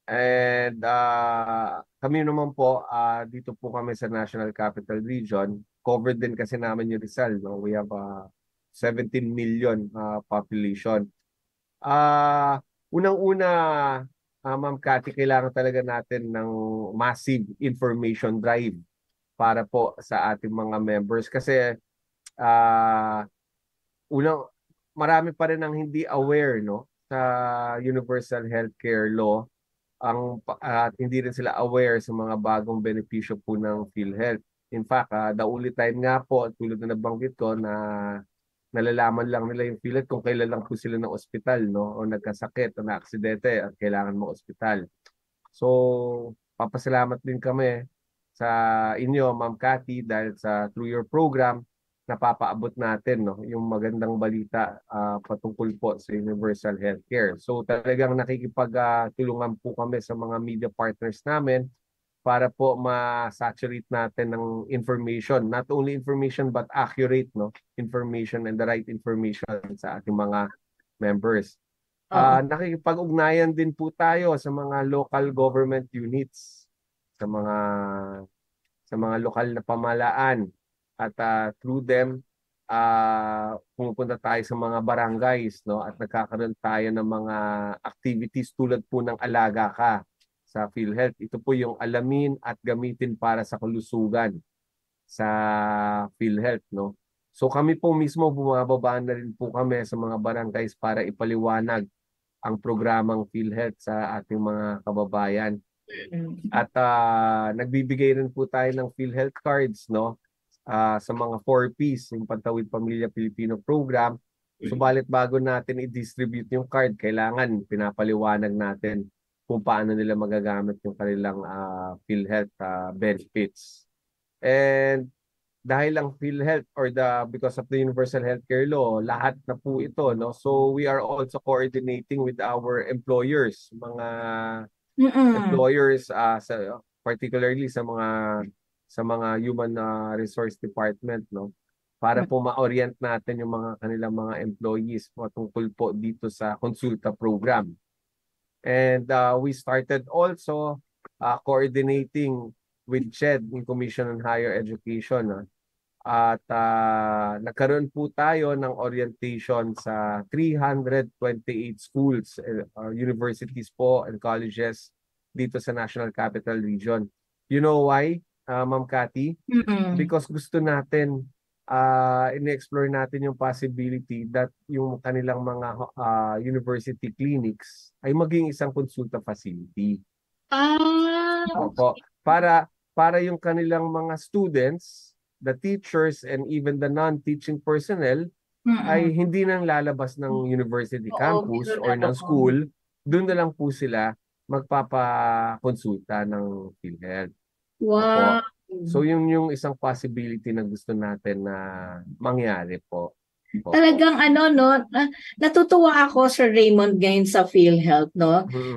[SPEAKER 4] And kami naman po, dito po kami sa National Capital Region. Covered din kasi namin yung Rizal. No? We have 17 million population. Unang-una, Ma'am Cathy, kailangan talaga natin ng massive information drive para po sa ating mga members. Kasi marami pa rin ang hindi aware sa Universal Healthcare Law at hindi rin sila aware sa mga bagong benepisyo po ng PhilHealth. In fact, the only time nga po, tulad na nabanggit ko, na nalalaman lang nila yung PhilHealth kung kailan lang po sila ng ospital o nagkasakit o na-aksidente at kailangan mo ospital. So, papasalamat din kami sa inyo, Ma'am Cathy, dahil through your program, napapaabot natin yung magandang balita patungkol po sa Universal Healthcare. So talagang nakikipagtulungan po kami sa mga media partners namin para po ma-saturate natin ng information. Not only information but accurate information and the right information sa ating mga members. Nakikipag-ugnayan din po tayo sa mga local government units, sa mga lokal na pamahalaan. At through them, pumupunta tayo sa mga barangays at nagkakaroon tayo ng mga activities tulad po ng Alaga Ka sa PhilHealth. Ito po yung alamin at gamitin para sa kalusugan sa PhilHealth. So kami po mismo bumababa na rin po kami sa mga barangays para ipaliwanag ang programang PhilHealth sa ating mga kababayan. At nagbibigay rin po tayo ng PhilHealth cards sa mga 4Ps, yung Pantawid Pamilya Pilipino Program. Subalit bago natin i-distribute yung card, kailangan pinapaliwanag natin kung paano nila magagamit yung kanilang PhilHealth benefits. And dahil lang PhilHealth because of the Universal Healthcare Law, lahat na po ito. So we are also coordinating with our employers, mga employers, particularly sa mga human resource department para po ma-orient natin yung kanilang mga employees patungkol po dito sa konsulta program. And we started also coordinating with CHED, yung Commission on Higher Education. At nagkaroon po tayo ng orientation sa 328 schools, universities po and colleges dito sa National Capital Region. You know why? Ma'am Cathy, because gusto natin in-explore natin yung possibility that yung kanilang mga university clinics ay maging isang konsulta facility. Opo. Para yung kanilang mga students, the teachers and even the non-teaching personnel ay hindi nang lalabas ng university campus or ng school, doon na lang po sila magpapakonsulta ng PhilHealth.
[SPEAKER 3] Wow.
[SPEAKER 4] So yung isang possibility na gusto natin na mangyari po.
[SPEAKER 3] Talagang natutuwa ako, Sir Raymond, ngayon sa PhilHealth,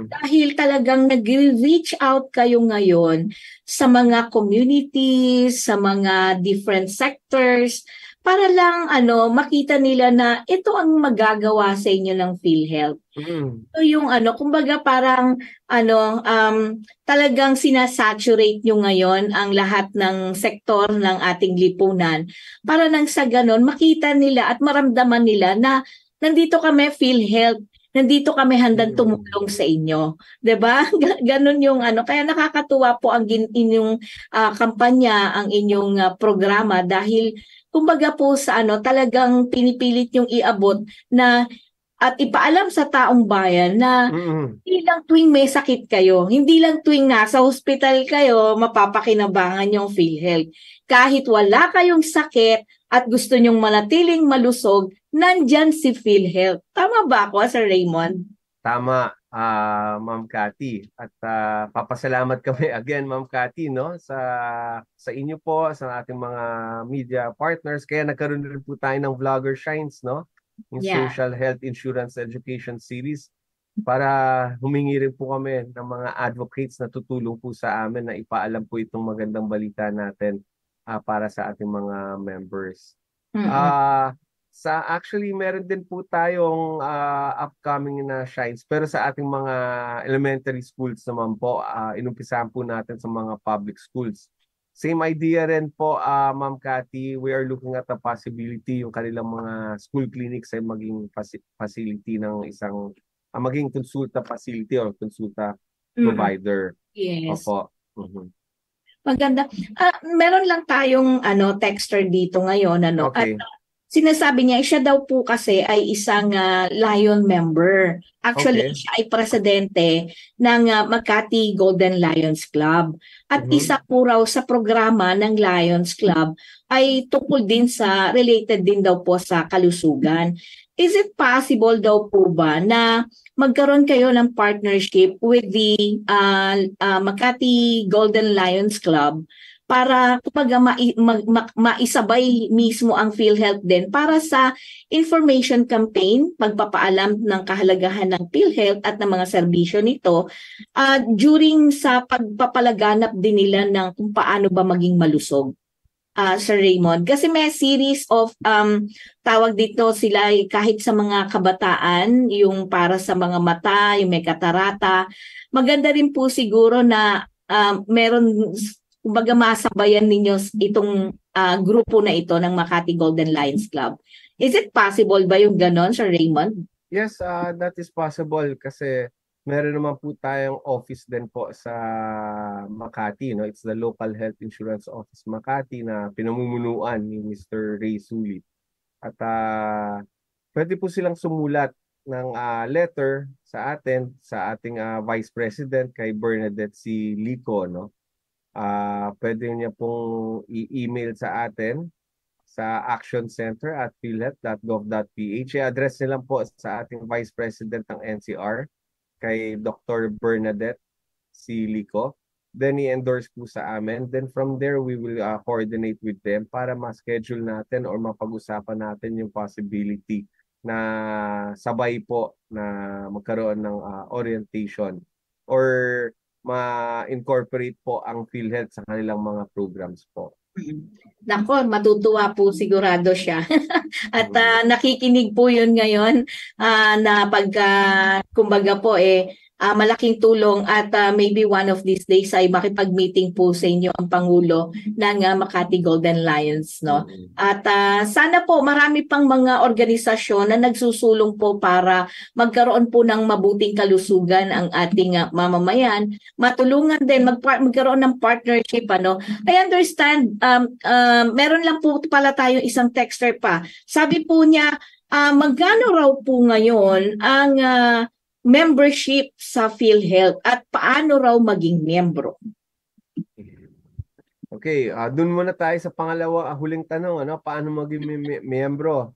[SPEAKER 3] dahil talagang nag-reach out kayo ngayon sa mga communities, sa mga different sectors, para lang makita nila na ito ang magagawa sa inyo ng PhilHealth. So yung kumbaga parang talagang sinasaturate nyo ngayon ang lahat ng sektor ng ating lipunan para nang sa ganon makita nila at maramdaman nila na nandito kami PhilHealth. nandito kami handang tumulong sa inyo. 'Di ba? Ganun yung ano, kaya nakakatuwa po ang inyong kampanya, ang inyong programa dahil kumbaga po sa ano, talagang pinipilit yung iabot na at ipaalam sa taong bayan na hindi lang tuwing may sakit kayo, hindi lang tuwing nasa hospital kayo, mapapakinabangan yung PhilHealth. Kahit wala kayong sakit at gusto nyong manatiling malusog, nandyan si PhilHealth. Tama ba ako, Sir Raymond?
[SPEAKER 4] Tama, Ma'am Cathy. At papasalamat kami again, Ma'am Cathy, no, sa inyo po, sa ating mga media partners. Kaya nagkaroon rin po tayo ng Vlogger Shines, no? Yung Social Health Insurance Education Series para humingi rin po kami ng mga advocates na tutulong po sa amin na ipaalam po itong magandang balita natin para sa ating mga members. Actually, meron din po tayong upcoming na shines pero sa ating mga elementary schools naman po, inumpisahan po natin sa mga public schools. Same idea rin po, Ma'am Cathy. We are looking at the possibility yung kanilang mga school clinics ay maging facility ng isang maging consulta facility or consulta provider.
[SPEAKER 3] Yes.
[SPEAKER 4] Opo.
[SPEAKER 3] Maganda. Meron lang tayong texter dito ngayon
[SPEAKER 4] Okay.
[SPEAKER 3] at sinasabi niya siya daw po kasi ay isang Lion member. Actually, siya ay presidente ng Makati Golden Lions Club. At isa po raw sa programa ng Lions Club ay tungkol din sa, related din daw po sa kalusugan. Is it possible daw po ba na magkaroon kayo ng partnership with the Makati Golden Lions Club para kapag maisabay mismo ang PhilHealth din para sa information campaign, pagpapaalam ng kahalagahan ng PhilHealth at ng mga serbisyo nito during sa pagpapalaganap din nila ng kung paano ba maging malusog. Sir Raymond, kasi may series of tawag dito sila kahit sa mga kabataan, yung para sa mga mata, yung may katarata. Maganda rin po siguro na meron kumbaga masabayan ninyo itong grupo na ito ng Makati Golden Lions Club. Is it possible ba yung ganon, Sir Raymond?
[SPEAKER 4] Yes, that is possible kasi meron naman po tayong office din po sa Makati, no? It's the Local Health Insurance Office Makati na pinamumunuan ni Mr. Ray Sulit. At pwede po silang sumulat ng letter sa atin, sa ating Vice President kay Bernadette C. Lico, no? Pwede niya pong i-email sa atin sa actioncenter@philhealth.gov.ph. I-address nilang po sa ating Vice President ng NCR kay Dr. Bernadette C. Lico. Then i-endorse po sa amin. Then from there, we will coordinate with them para ma-schedule natin or mapag-usapan natin yung possibility na sabay po na magkaroon ng orientation or ma-incorporate po ang PhilHealth sa kanilang mga programs po.
[SPEAKER 3] Nako, matutuwa po sigurado siya. At nakikinig po yun ngayon na pagka kumbaga po malaking tulong at maybe one of these days ay makipag-meeting po sa inyo ang Pangulo ng Makati Golden Lions, no? At sana po marami pang mga organisasyon na nagsusulong po para magkaroon po ng mabuting kalusugan ang ating mamamayan, matulungan din magkaroon ng partnership, ano. I understand meron lang po pala tayong isang texter pa. Sabi po niya magkano raw po ngayon ang membership sa PhilHealth at paano raw maging membro?
[SPEAKER 4] Okay, dun muna tayo sa pangalawa, huling tanong, ano, paano maging miyembro?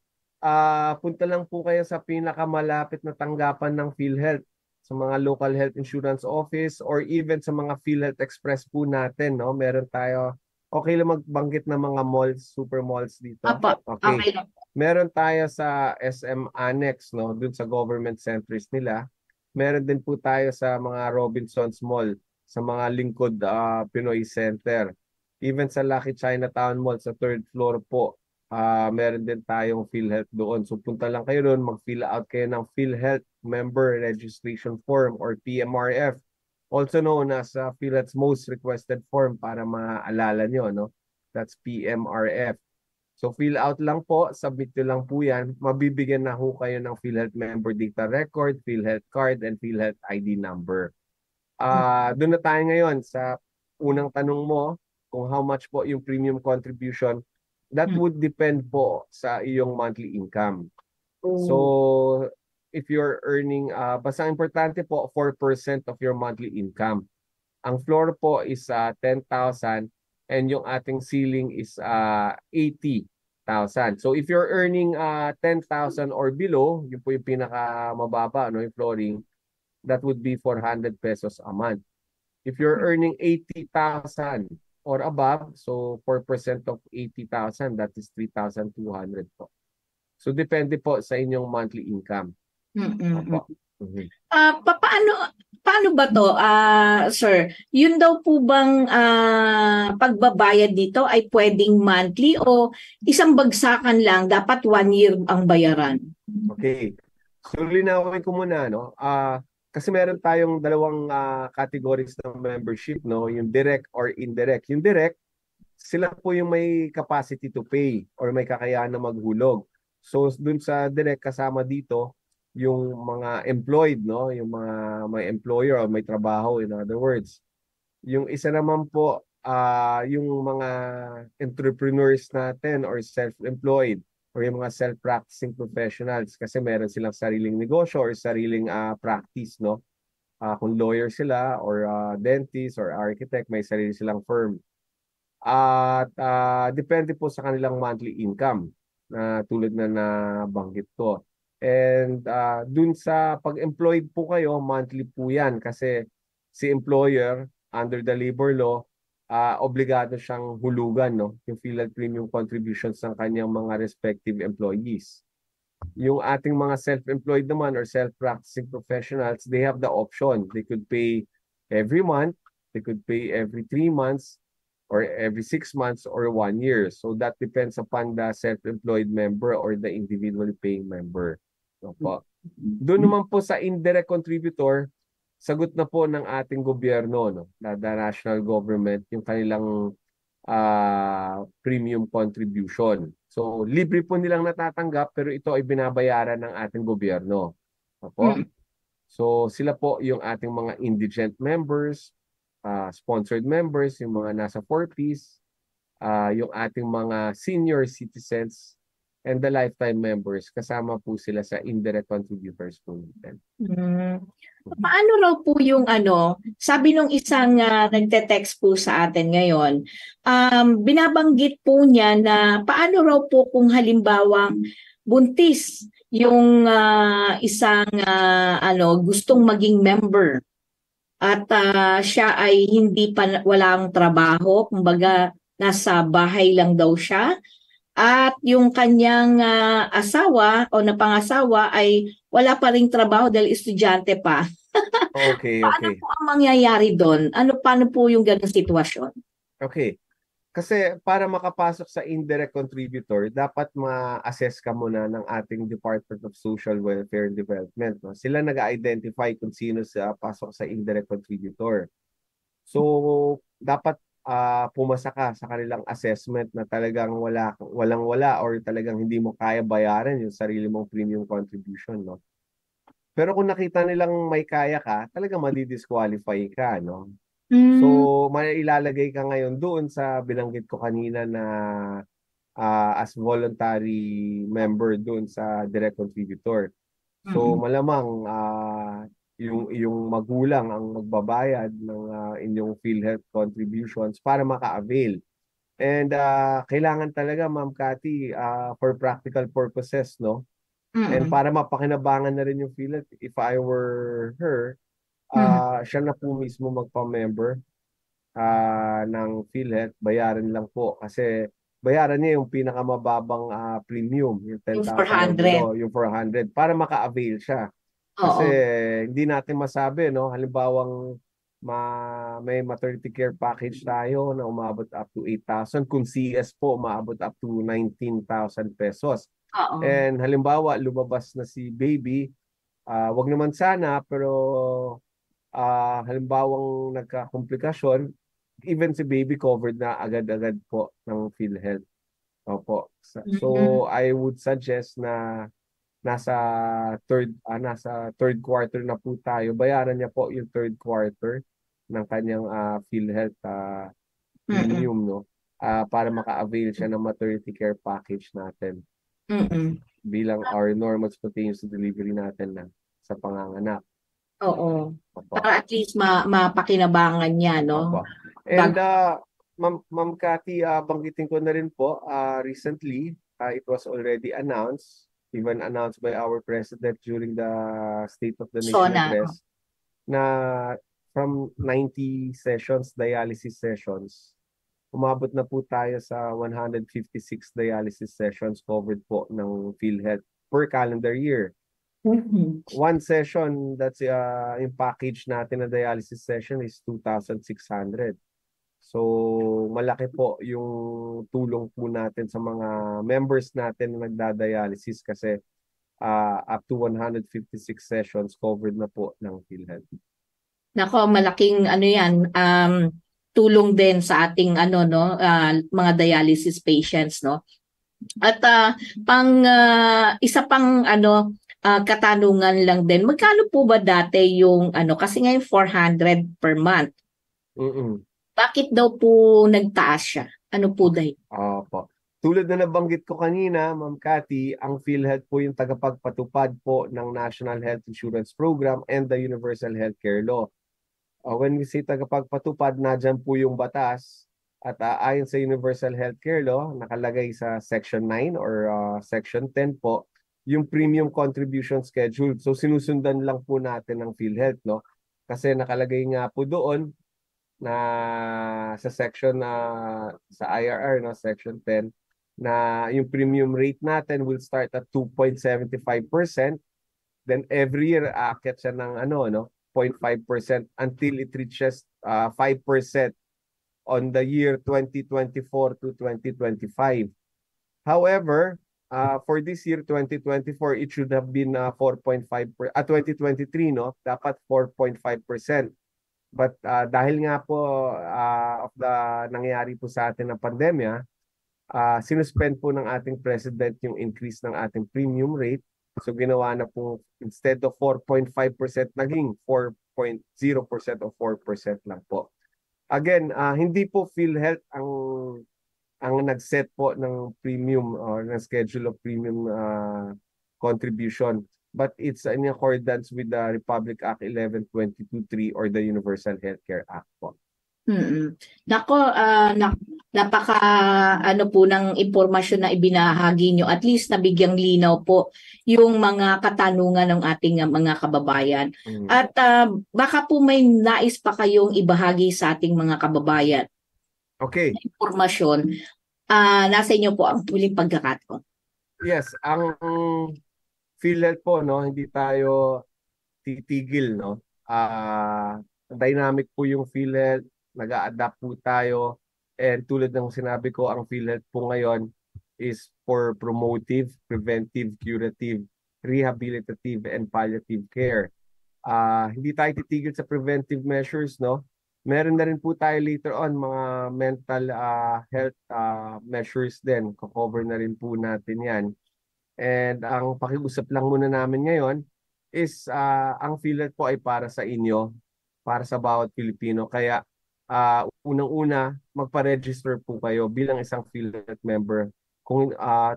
[SPEAKER 4] Punta lang po kayo sa pinakamalapit na tanggapan ng PhilHealth, sa mga local health insurance office or even sa mga PhilHealth Express po natin, no? Meron tayo, okay lang magbanggit ng mga malls, super malls dito. Okay. Meron tayo sa SM Annex, no, dun sa government centers nila. Meron din po tayo sa mga Robinsons Mall, sa mga lingkod Pinoy Center. Even sa Lucky Chinatown Mall sa 3rd floor po, meron din tayong PhilHealth doon. So punta lang kayo doon, mag-fill out kayo ng PhilHealth Member Registration Form or PMRF. Also known as PhilHealth's most requested form para maalala nyo, no? That's PMRF. So fill out lang po, submit nyo lang po yan. Mabibigyan na ho kayo ng PhilHealth member data record, PhilHealth card, and PhilHealth ID number. Doon na tayo ngayon sa unang tanong mo kung how much po yung premium contribution. That would depend po sa iyong monthly income. So if you're earning, basta importante po 4% of your monthly income. Ang floor po is 10,000 and yung ating ceiling is 80,000. So if you're earning 10,000 or below, yun po yung pinakamababa, no, yung flooring, that would be 400 pesos a month. If you're earning 80,000 or above, so 4% of 80,000, that is 3,200 po. So depende po sa inyong monthly income. Opo.
[SPEAKER 3] Paano ba to, sir? Yun daw po bang pagbabayad dito ay pwedeng monthly o isang bagsakan lang, dapat 1 year ang bayaran?
[SPEAKER 4] Okay. So linawin ko muna, no? Kasi meron tayong dalawang categories ng membership, no? Yung direct or indirect. Yung direct, sila po yung may capacity to pay or may kakayahan na maghulog. So dun sa direct kasama dito yung mga employed, no? Yung mga may employer o may trabaho, in other words. Yung isa naman po yung mga entrepreneurs natin or self-employed or yung mga self-practicing professionals kasi meron silang sariling negosyo or sariling practice, no? Kung lawyer sila or dentist or architect, may sarili silang firm. At depende po sa kanilang monthly income na tulad na nabanggit ko. And dun sa pag-employed po kayo, monthly po yan kasi si employer under the labor law, obligado siyang hulugan, no, yung PhilHealth premium contributions ng kanyang mga respective employees. Yung ating mga self-employed naman or self-practicing professionals, they have the option. They could pay every month, they could pay every 3 months, or every 6 months or 1 year. So that depends upon the self-employed member or the individually paying member. Opo. Doon naman po sa indirect contributor, sagot na po ng ating gobyerno, no, the national government, yung kanilang premium contribution. So libre po nilang natatanggap pero ito ay binabayaran ng ating gobyerno. Opo. So sila po yung ating mga indigent members, sponsored members, yung mga nasa 4Ps, yung ating mga senior citizens, and the lifetime members, kasama po sila sa indirect contributors po natin.
[SPEAKER 3] Paano raw po yung sabi nung isang nagte-text po sa atin ngayon, binabanggit po niya na paano raw po kung halimbawang buntis yung isang gustong maging member at siya ay hindi pa walang trabaho, kumbaga nasa bahay lang daw siya. At yung kanyang asawa o napangasawa ay wala pa ring trabaho dahil estudyante pa.
[SPEAKER 4] Okay.
[SPEAKER 3] Paano po ang mangyayari doon? Paano po yung ganung sitwasyon?
[SPEAKER 4] Okay. Kasi para makapasok sa indirect contributor, dapat ma-assess ka muna ng ating Department of Social Welfare and Development. No? Sila nag-identify kung sino sa pasok sa indirect contributor. So, dapat pumasa ka sa kanilang assessment na talagang walang-wala or talagang hindi mo kaya bayaran yung sarili mong premium contribution, no? Pero kung nakita nilang may kaya ka, talagang madi-disqualify ka, no? So, mailalagay ka ngayon doon sa binanggit ko kanina na as voluntary member doon sa direct contributor. So, malamang yung magulang ang magbabayad ng inyong PhilHealth contributions para maka-avail. And kailangan talaga, Ma'am Cathy, for practical purposes, no? And para mapakinabangan na rin yung PhilHealth, if I were her, siya na po mismo magpa-member ng PhilHealth, bayaran lang po. Kasi bayaran niya yung pinakamababang premium, yung 10,000 yung 400, para maka-avail siya. Kasi hindi natin masabi, no? Halimbawang may maternity care package tayo na umabot up to 8,000. Kung CS po, umabot up to 19,000 pesos. And halimbawa, lumabas na si baby, wag naman sana, pero halimbawang nagka-komplikasyon, even si baby covered na agad-agad po ng PhilHealth. Opo.
[SPEAKER 3] Mhm.
[SPEAKER 4] So I would suggest na nasa third quarter na po tayo. Bayaran niya po yung third quarter ng kanyang PhilHealth
[SPEAKER 3] Mm.
[SPEAKER 4] premium, no? Para maka-avail siya ng maternity care package natin
[SPEAKER 3] Mm.
[SPEAKER 4] bilang our normal spontaneous delivery natin na sa panganganak.
[SPEAKER 3] Oo.
[SPEAKER 4] Opo.
[SPEAKER 3] Para at least mapakinabangan niya, no?
[SPEAKER 4] Opo. And
[SPEAKER 3] Bag
[SPEAKER 4] Ma'am Cathy, banggitin ko na rin po, recently, it was already announced, even announced by our president during the State of the Nation
[SPEAKER 3] Sona.
[SPEAKER 4] address, na from 90 sessions, dialysis sessions, umabot na po tayo sa 156 dialysis sessions covered po ng PhilHealth per calendar year.
[SPEAKER 3] Mhm.
[SPEAKER 4] One session, that's yung package natin na dialysis session is 2,600. So, malaki po yung tulong po natin sa mga members natin na nagda-dialysis kasi up to 156 sessions covered na po ng PhilHealth.
[SPEAKER 3] Nako, malaking ano 'yan, tulong din sa ating ano, no, mga dialysis patients, no. At isa pang ano, katanungan lang din. Magkano po ba dati yung ano, kasi ngayon 400 per month.
[SPEAKER 4] Mm-mm.
[SPEAKER 3] Bakit daw po nagtaas siya? Ano po dahil?
[SPEAKER 4] Opo. Tulad na nabanggit ko kanina, Ma'am Cathy, ang PhilHealth po yung tagapagpatupad po ng National Health Insurance Program and the Universal Healthcare Law. When we say tagapagpatupad, nadyan po yung batas at ayon sa Universal Healthcare Law, nakalagay sa Section 9 or Section 10 po, yung premium contribution schedule. So sinusundan lang po natin ng PhilHealth, no? Kasi nakalagay nga po doon na sa section sa IRR, no, Section 10, na yung premium rate natin will start at 2.75%. Then every year aakyat siya ng 0.5% until it reaches 5% on the year 2024 to 2025. However, for this year 2024, it should have been 4.5%. 2023, no, dapat 4.5%. But dahil nga po of the nangyari po sa atin na pandemya, sinuspend po ng ating president yung increase ng ating premium rate. So ginawa na po, instead of 4.5%, naging 4.0% o 4% lang po. Again, hindi po PhilHealth ang nag-set po ng premium or ng schedule of premium contribution. But it's in accordance with the Republic Act 1122-3 or the Universal Healthcare Act po.
[SPEAKER 3] Nako, napaka ano po ng impormasyon na ibinahagi nyo. At least nabigyang linaw po yung mga katanungan ng ating mga kababayan. At baka po may nais pa kayong ibahagi sa ating mga kababayan.
[SPEAKER 4] Okay.
[SPEAKER 3] Impormasyon. Nasa inyo po ang huling pagkakataon.
[SPEAKER 4] Yes, ang PhilHealth po, no, hindi tayo titigil, no. Dynamic po yung PhilHealth, nag-a-adapt po tayo, and tulad ng sinabi ko, ang PhilHealth po ngayon is for promotive, preventive, curative, rehabilitative, and palliative care. Hindi tayo titigil sa preventive measures, no. Meron na rin po tayo later on mga mental health measures din. Cover na rin po natin yan. And ang pakiusap lang muna namin ngayon is ang PhilHealth po ay para sa inyo, para sa bawat Pilipino. Kaya unang-una, magpa-register po kayo bilang isang PhilHealth member. Kung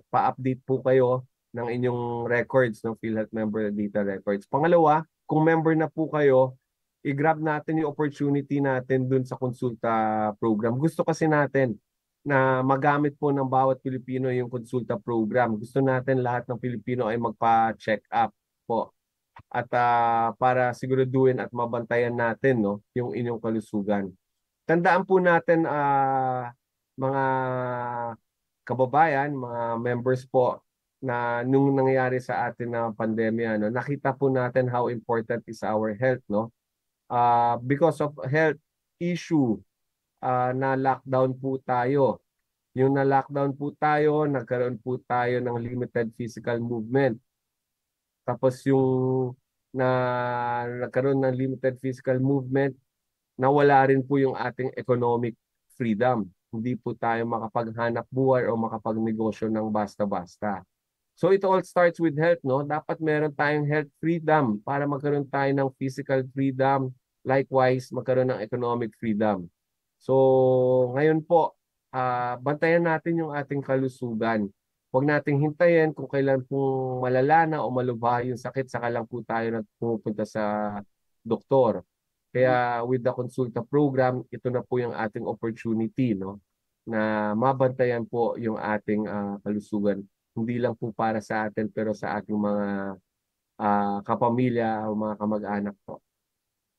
[SPEAKER 4] pa-update po kayo ng inyong records, ng PhilHealth member data records. Pangalawa, kung member na po kayo, i-grab natin yung opportunity natin dun sa konsulta program. Gusto kasi natin na magamit po ng bawat Pilipino yung konsulta program. Gusto natin lahat ng Pilipino ay magpa-check up po. At para siguraduhin at mabantayan natin, no, yung inyong kalusugan. Tandaan po natin mga kababayan, mga members po, na nung nangyari sa atin na pandemya, no, nakita po natin how important is our health, no? Because of health issue, na lockdown po tayo. Yung na lockdown po tayo, nagkaroon po tayo ng limited physical movement. Tapos yung nagkaroon ng limited physical movement, nawala rin po yung ating economic freedom. Hindi po tayo makapaghanap buhay o makapagnegosyo ng basta-basta. So it all starts with health, no? Dapat meron tayong health freedom para magkaroon tayo ng physical freedom. Likewise, magkaroon ng economic freedom. So ngayon po, bantayan natin yung ating kalusugan. Huwag nating hintayin kung kailan pong malala na o malubha yung sakit, saka lang po tayo pupunta sa doktor. Kaya with the Consulta program, ito na po yung ating opportunity, no? Na mabantayan po yung ating kalusugan. Hindi lang po para sa atin pero sa ating mga kapamilya o mga kamag-anak po.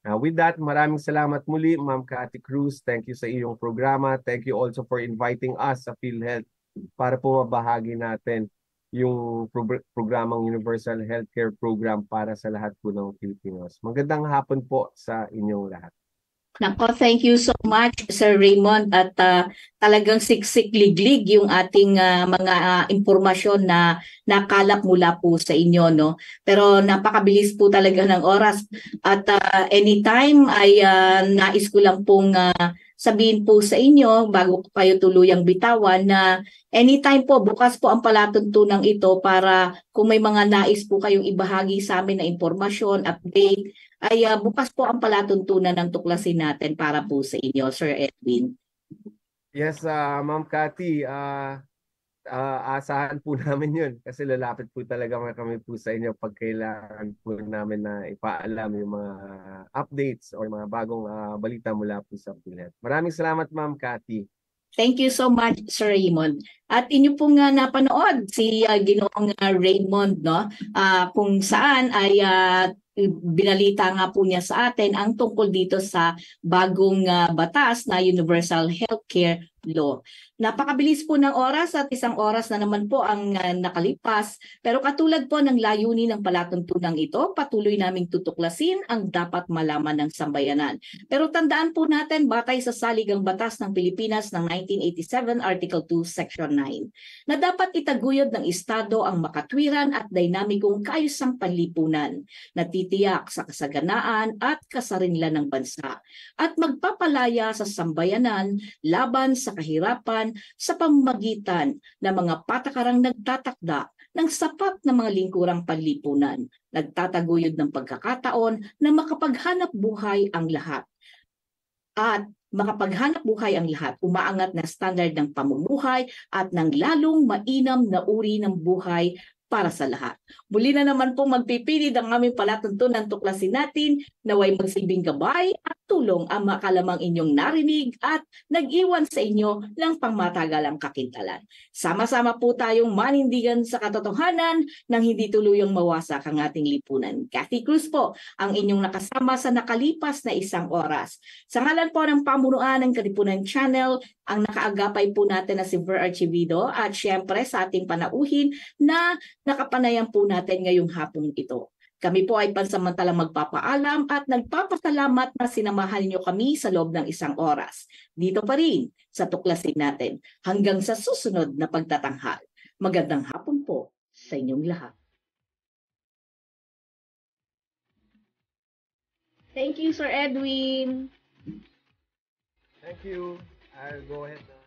[SPEAKER 4] With that, maraming salamat muli, Ma'am Cathy Cruz. Thank you sa iyong programa. Thank you also for inviting us sa PhilHealth para po mabahagi natin yung programang Universal Healthcare Program para sa lahat po ng Pilipinos. Magandang hapon po sa inyong lahat.
[SPEAKER 3] Nako, thank you so much, Sir Raymond. At talagang siksik-liglig yung ating mga impormasyon na nakalap mula po sa inyo, no? Pero napakabilis po talaga ng oras. At anytime ay nais ko lang pong sabihin po sa inyo bago ko kayo tuluyang bitawan na anytime po bukas po ang palatuntunang ito para kung may mga nais po kayong ibahagi sa amin na impormasyon, update, ay bukas po ang palatuntunan ng tuklasin natin para po sa inyo, Sir Edwin.
[SPEAKER 4] Yes, Ma'am Cathy, asahan po namin yun kasi lalapit po talaga kami po sa inyo pag kailangan po namin na ipaalam yung mga updates o mga bagong balita mula po sa PhilHealth. Maraming salamat, Ma'am Cathy.
[SPEAKER 3] Thank you so much, Sir Raymond. At inyo pong napanood si Ginoong Raymond, no? Kung saan ay binalita nga po niya sa atin ang tungkol dito sa bagong batas na Universal Healthcare Law. Napakabilis po ng oras at 1 oras na naman po ang nakalipas. Pero katulad po ng layunin ng palatuntunang ito, patuloy naming tutuklasin ang dapat malaman ng sambayanan. Pero tandaan po natin, batay sa Saligang Batas ng Pilipinas ng 1987, Article 2, Section 9, na dapat itaguyod ng Estado ang makatwiran at dinamikong kaayusang panlipunan na titiyak sa kasaganaan at kasarinlan ng bansa at magpapalaya sa sambayanan laban sa kahirapan sa pamamagitan ng mga patakarang nagtatakda ng sapat na mga lingkurang panlipunan, nagtataguyod ng pagkakataon na makapaghanap buhay ang lahat. At makapaghanap buhay ang lahat, umaangat na standard ng pamumuhay at ng lalong mainam na uri ng buhay para sa lahat. Muli na naman po magpipilid ang aming palatuntunan, tuklasin natin naway magsilbing gabay at tulong ang makalamang inyong narinig at nag-iwan sa inyo ng pangmatagalang kakintalan. Sama-sama po tayong manindigan sa katotohanan nang hindi tuluyang mawasak ang ating lipunan. Cathy Cruz po ang inyong nakasama sa nakalipas na 1 oras. Sa ngalan po ng pamunuan ng Katipunan Channel, ang nakaagapay po natin na si Ver Archivido at syempre sa ating panauhin na nakapanayan po natin ngayong hapong ito. Kami po ay pansamantalang magpapaalam at nagpapasalamat na sinamahan niyo kami sa loob ng 1 oras. Dito pa rin sa tuklasin natin hanggang sa susunod na pagtatanghal. Magandang hapon po sa inyong lahat. Thank you, Sir Edwin.
[SPEAKER 4] Thank you. I'll go ahead now.